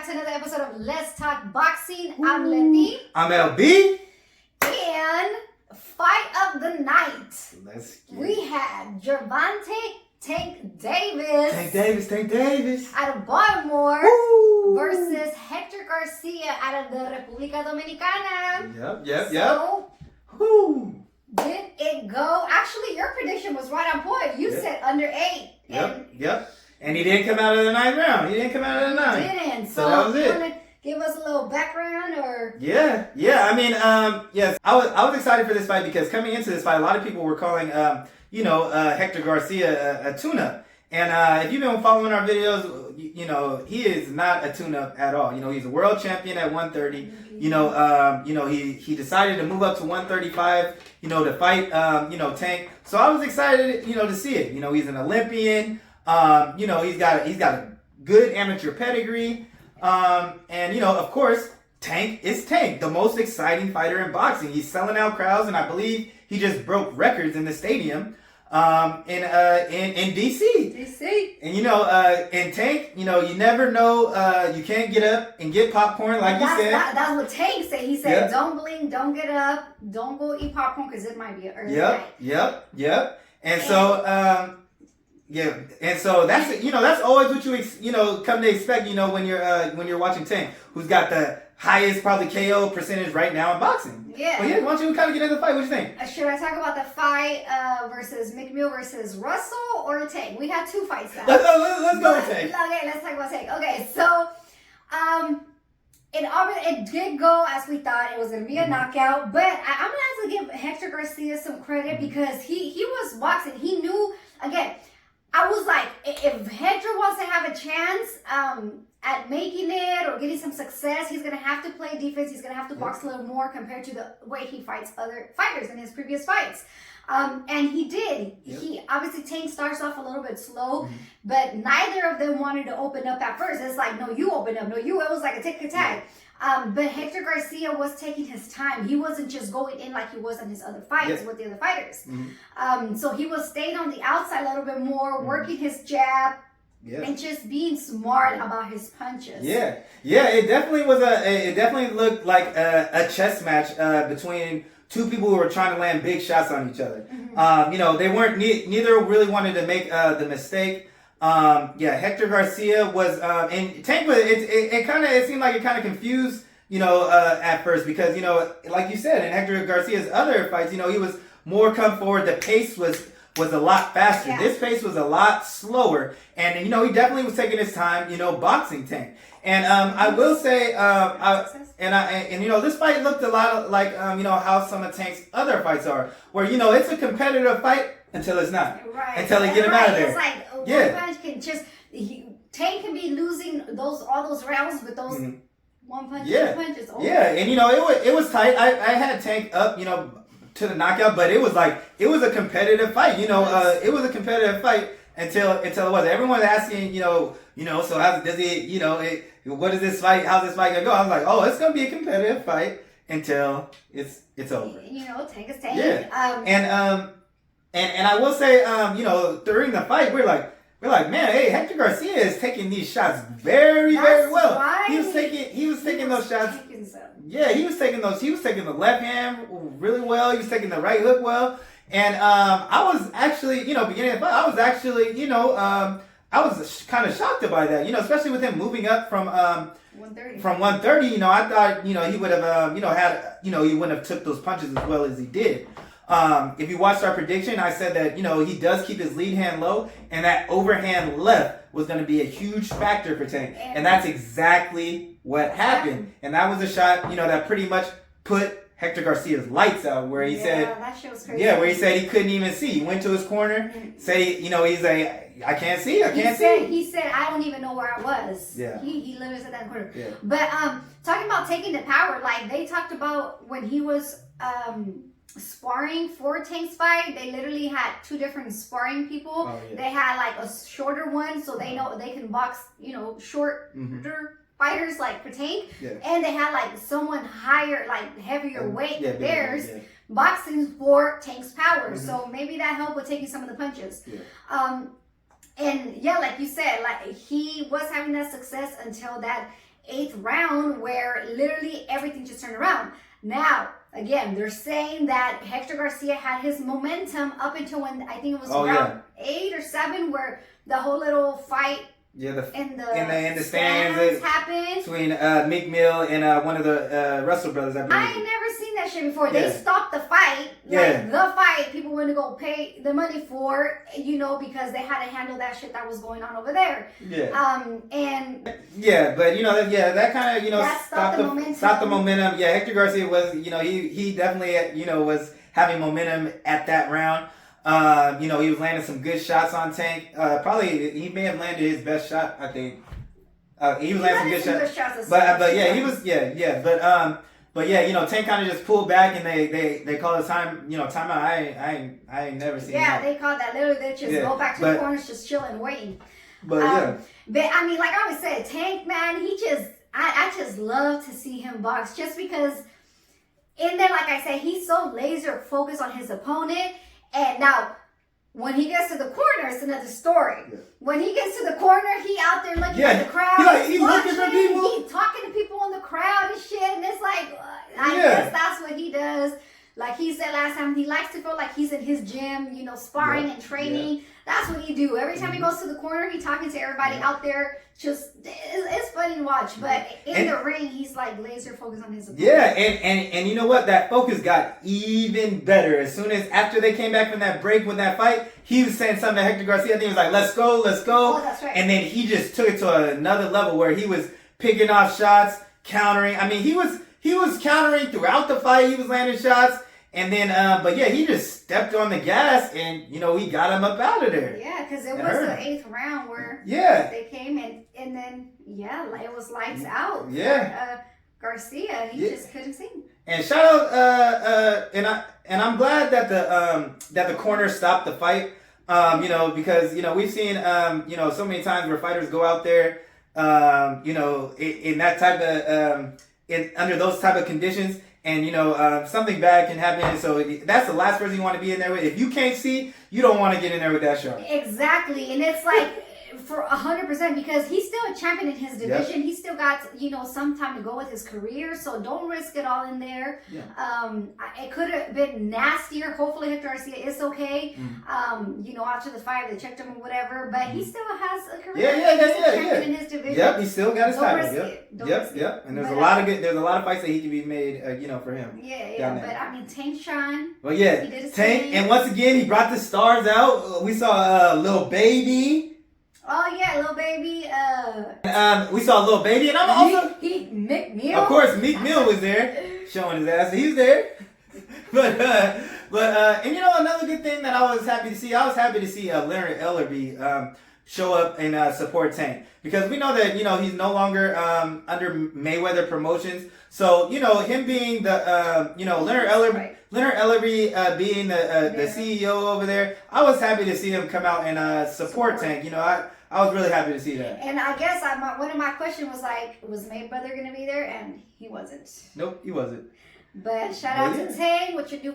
back to another episode of Let's Talk Boxing. I'm Leti. I'm LB. And fight of the night. Let's get we had Gervonta Tank Davis. Tank Davis. Out of Baltimore. Woo. Versus Hector Garcia out of the República Dominicana. Yep. So, Woo. did it go? Actually, your prediction was right on point. You said under 8. Yep. And he didn't come out of the 9th round. He didn't come out of the 9th. He didn't. So that was it. Want to give us a little background or? Yeah. I mean, yes, I was excited for this fight because coming into this fight, a lot of people were calling, Hector Garcia a tune-up. And if you've been following our videos, he is not a tune-up at all. He's a world champion at 130. He decided to move up to 135. To fight, Tank. So I was excited, to see it. He's an Olympian. He's got a good amateur pedigree. Of course, Tank is Tank, the most exciting fighter in boxing. He's selling out crowds, and I believe he just broke records in the stadium in DC. And in Tank, you never know. You can't get up and get popcorn like you said. That's what Tank said. He said, "Don't blink, don't get up, don't go eat popcorn because it might be an early night." Yep. And so. And so that's always what you come to expect, when you're watching Tank, who's got the highest probably KO percentage right now in boxing. Yeah. But why don't you kind of get into the fight? What do you think? Should I talk about the fight versus McMill versus Russell or Tank? We had 2 fights now. Let's go with Tank. Okay, let's talk about Tank. Okay, so it did go as we thought. It was going to be a knockout, but I'm going to have to give Hector Garcia some credit because he was boxing. He knew, again, I was like, if Hector wants to have a chance at making it or getting some success, he's going to have to play defense. He's going to have to box a little more compared to the way he fights other fighters in his previous fights. And he did. He obviously, Tank starts off a little bit slow, but neither of them wanted to open up at first. It's like, no, you open up. No, you. It was like a tick-tack. But Hector Garcia was taking his time. He wasn't just going in like he was in his other fights with the other fighters. So he was staying on the outside a little bit more, working his jab, and just being smart about his punches. It definitely was it definitely looked like a chess match between two people who were trying to land big shots on each other. They weren't neither really wanted to make the mistake. Hector Garcia was, and Tank was, it seemed like it kind of confused, at first because, like you said, in Hector Garcia's other fights, he was more come forward. The pace was a lot faster. Yeah. This pace was a lot slower. And, he definitely was taking his time, boxing Tank. And, I will say, this fight looked a lot like, how some of Tank's other fights are, where, it's a competitive fight until it's not. Right. Until they get him out of there. It's like one punch can just Tank can be losing all those rounds with those one punch, 2 punches. Oh. Yeah, and it was tight. I had Tank up, to the knockout, but it was a competitive fight. It was a competitive fight until it was. Everyone was asking, so how does he, what is this fight? How's this fight gonna go? I was like, oh, it's gonna be a competitive fight until it's over. Tank is Tank. Yeah. And I will say, during the fight, we're like, man, hey, Hector Garcia is taking these shots very well. He was taking those shots. Yeah, he was taking the left hand really well. He was taking the right hook well. And I was actually, beginning of the fight, I was actually, I was kind of shocked by that, especially with him moving up from 130. From 130, I thought, he would have, he wouldn't have took those punches as well as he did. If you watched our prediction, I said that, he does keep his lead hand low, and that overhand left was going to be a huge factor for Tank. And that's exactly what happened. And that was a shot, that pretty much put Hector Garcia's lights out, where he said, that shit was crazy. Yeah, where he said he couldn't even see. He went to his corner, said, he's like, I can't see, He said, I don't even know where I was. Yeah. He literally said that in the corner. Yeah. But talking about taking the power, like they talked about when he was sparring for Tank's fight, they literally had 2 different sparring people. They had like a shorter one, so they know they can box, shorter fighters like for Tank. And they had like someone higher, like heavier weight than theirs, boxing for Tank's power. So maybe that helped with taking some of the punches. And like you said, like he was having that success until that 8th round where literally everything just turned around. Now, again, they're saying that Hector Garcia had his momentum up until when I think it was round 8 or 7 where the whole little fight in the stands happened between Meek Mill and one of the Russell brothers. I ain't never seen that shit before. They stopped the fight, the fight. People went to go pay the money for, because they had to handle that shit that was going on over there. But that kind of stopped the momentum. Yeah, Hector Garcia was he definitely was having momentum at that round. He was landing some good shots on Tank. Probably he may have landed his best shot. I think he was landing some good shots. But Tank kind of just pulled back and they called a timeout. I ain't never seen that. They called that. Literally, they just go back to the corners, just chilling, waiting. But I mean, like I always said, Tank, man, I just love to see him box just because in there, like I said, he's so laser focused on his opponent. And now, when he gets to the corner, it's another story. Yeah. When he gets to the corner, he out there looking at the crowd. He's looking for people. He's talking to people in the crowd and shit. And it's like, I guess that's what he does. Like he said last time, he likes to feel like he's in his gym, sparring and training. Yeah. That's what he do. Every time he goes to the corner, he talking to everybody out there. Just it's funny to watch, but in the ring, he's like laser focused on his opponent. Yeah, and you know what? That focus got even better as soon as after they came back from that break with that fight. He was saying something to Hector Garcia. I think he was like, "Let's go." Oh, that's right. And then he just took it to another level where he was picking off shots, countering. I mean, he was countering throughout the fight. He was landing shots. And then, he just stepped on the gas and, he got him up out of there. Yeah, because it was the 8th round where they came and then, it was lights out. Yeah. Garcia, he just couldn't see. And shout out, and I'm glad that the corner stopped the fight, because, we've seen, so many times where fighters go out there, in that type of, under those type of conditions. And, something bad can happen. So that's the last person you want to be in there with. If you can't see, you don't want to get in there with that shark. Exactly. And it's like for 100% because he's still a champion in his division. Yep. He's still got, some time to go with his career. So don't risk it all in there. Yeah. It could have been nastier. Hopefully Hector Garcia is okay. After the fight, they checked him or whatever. But he still has a career. He's a champion in his division. Yep, he still got his title. Yep. And there's a lot of fights that he can be made, for him. Yeah. But I mean, Tank shine. Well, yeah. He did his Tank, and once again, he brought the stars out. We saw Lil Baby. Oh yeah, Lil Baby. We saw Lil Baby, and I'm also Meek Mill. Of course, Meek Mill was there, showing his ass. He's there. But another good thing that I was happy to see, Leonard Ellerby show up and support Tank because we know that he's no longer under Mayweather Promotions. So him being the Leonard Ellerby being the CEO over there, I was happy to see him come out and support Tank. I was really happy to see that. And I guess one of my questions was like, was Mayweather going to be there? And he wasn't. Nope, he wasn't. But shout out to Tank with your new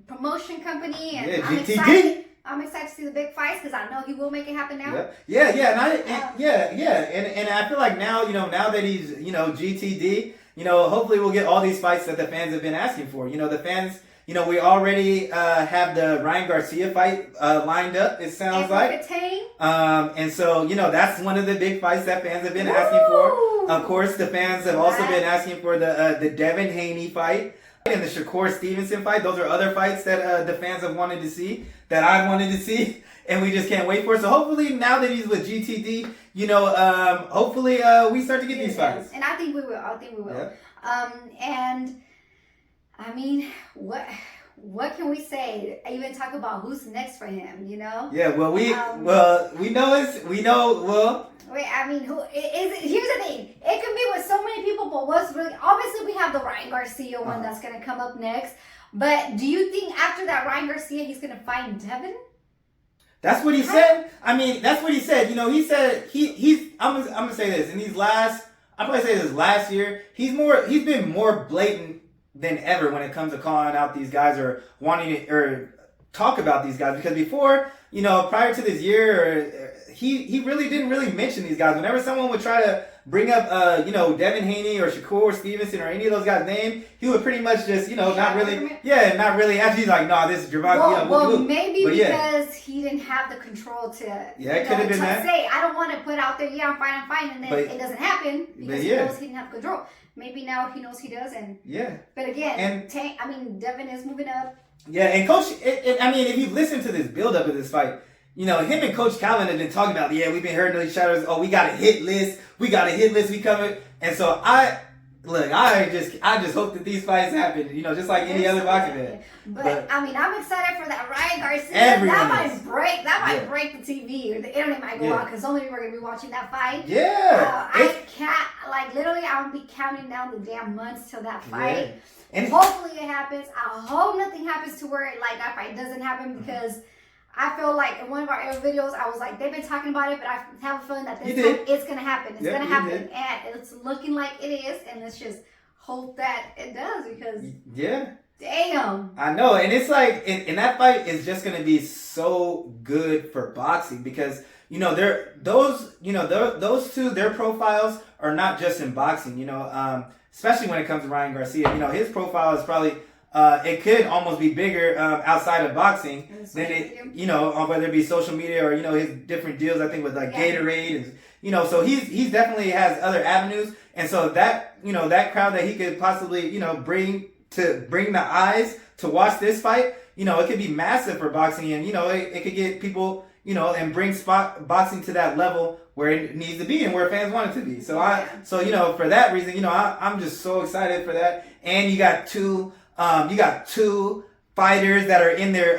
promotion company, and I'm GTD. excited. I'm excited to see the big fights because I know he will make it happen now. Yeah. And I feel like now that he's GTD, hopefully we'll get all these fights that the fans have been asking for. The fans, we already have the Ryan Garcia fight lined up. It sounds like. And so that's one of the big fights that fans have been asking for. Of course, the fans have also been asking for the Devin Haney fight and the Shakur Stevenson fight. Those are other fights that the fans have wanted to see, that I wanted to see, and we just can't wait for it. So hopefully now that he's with GTD, hopefully we start to get these fights. And I think we will. Yeah. And I mean, what can we say? Even talk about who's next for him, Yeah, well, we know. Wait, I mean, who is it? Here's the thing. It can be with so many people, but what's really obviously we have the Ryan Garcia one that's gonna come up next. But do you think after that Ryan Garcia he's gonna fight Devin? That's what he said. I mean, that's what he said. He said he's. I'm gonna say this. In these last, I'm gonna say this last year, he's been more blatant than ever when it comes to calling out these guys or wanting to or talk about these guys. Because before, prior to this year, he really didn't really mention these guys. Whenever someone would try to bring up, Devin Haney or Shakur Stevenson or any of those guys' name, he would pretty much just, not really. Actually, he's like, no, this is Gervonta. Well, maybe because he didn't have the control to. Yeah, it could have been that. Say, I don't want to put out there, I'm fine, and then it doesn't happen because he knows he didn't have control. Maybe now he knows he does, and But again, Devin is moving up. Yeah, and Coach, if you listen to this build up of this fight, him and Coach Calvin have been talking about, we've been hearing each other. Oh, we got a hit list. We covered. And so I just hope that these fights happen, just like any other boxing fan. But I'm excited for that Ryan Garcia. That might break the TV, or the internet might go out, because so many people are going to be watching that fight. Yeah. I can't, literally, I'll be counting down the damn months till that fight. Yeah. And hopefully it happens. I hope nothing happens to where that fight doesn't happen, because I feel like in one of our videos, I was like, they've been talking about it, but I have a feeling that this time it's going to happen. It's going to happen. And it's looking like it is. And let's just hope that it does, because damn. I know. And it's like, and that fight is just going to be so good for boxing, because, those two, their profiles are not just in boxing, especially when it comes to Ryan Garcia. His profile is probably, it could almost be bigger outside of boxing than whether it be social media or, his different deals, I think, with Gatorade and, so he's definitely has other avenues. And so that, that crowd that he could possibly, bring the eyes to watch this fight, it could be massive for boxing, and, it could get people, and bring boxing to that level where it needs to be and where fans want it to be. So for that reason, I'm just so excited for that. And you got two fighters that are in their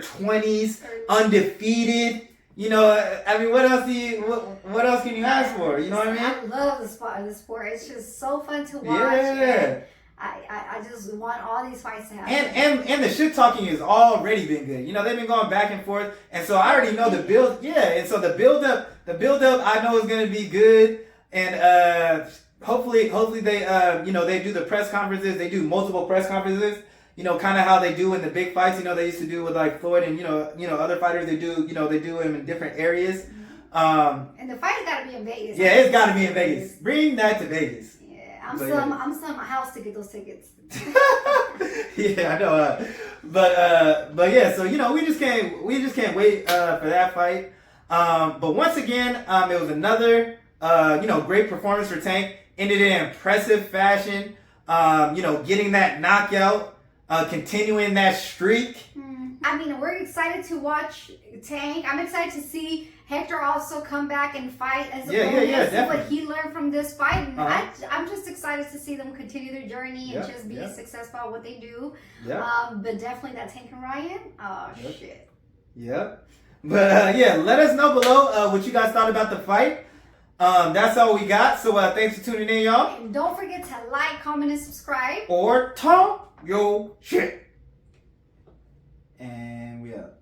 20s, undefeated. What else can you ask for? You know what I mean? I love the sport. It's just so fun to watch. Yeah. I just want all these fights to happen. And the shit talking has already been good. They've been going back and forth, and so I already know the build. Yeah, and so the build up I know is gonna be good, and hopefully they they do the press conferences. They do multiple press conferences. Kind of how they do in the big fights. They used to do with Floyd and other fighters. They do they do them in different areas. And the fight's got to be in Vegas. Yeah, it's got to be in Vegas. Bring that to Vegas. I'm selling my house to get those tickets. Yeah, I know. But yeah, so we just can't wait for that fight. But once again, it was another great performance for Tank. Ended in impressive fashion. Getting that knockout, continuing that streak. We're excited to watch Tank. I'm excited to see Hector also come back and fight as a opponent. See what he learned from this fight. And I'm just excited to see them continue their journey and just be successful at what they do. But definitely that Tank and Ryan. Oh, shit. Yep. But let us know below what you guys thought about the fight. That's all we got. So thanks for tuning in, y'all. And don't forget to like, comment, and subscribe. Or talk your shit. And we out.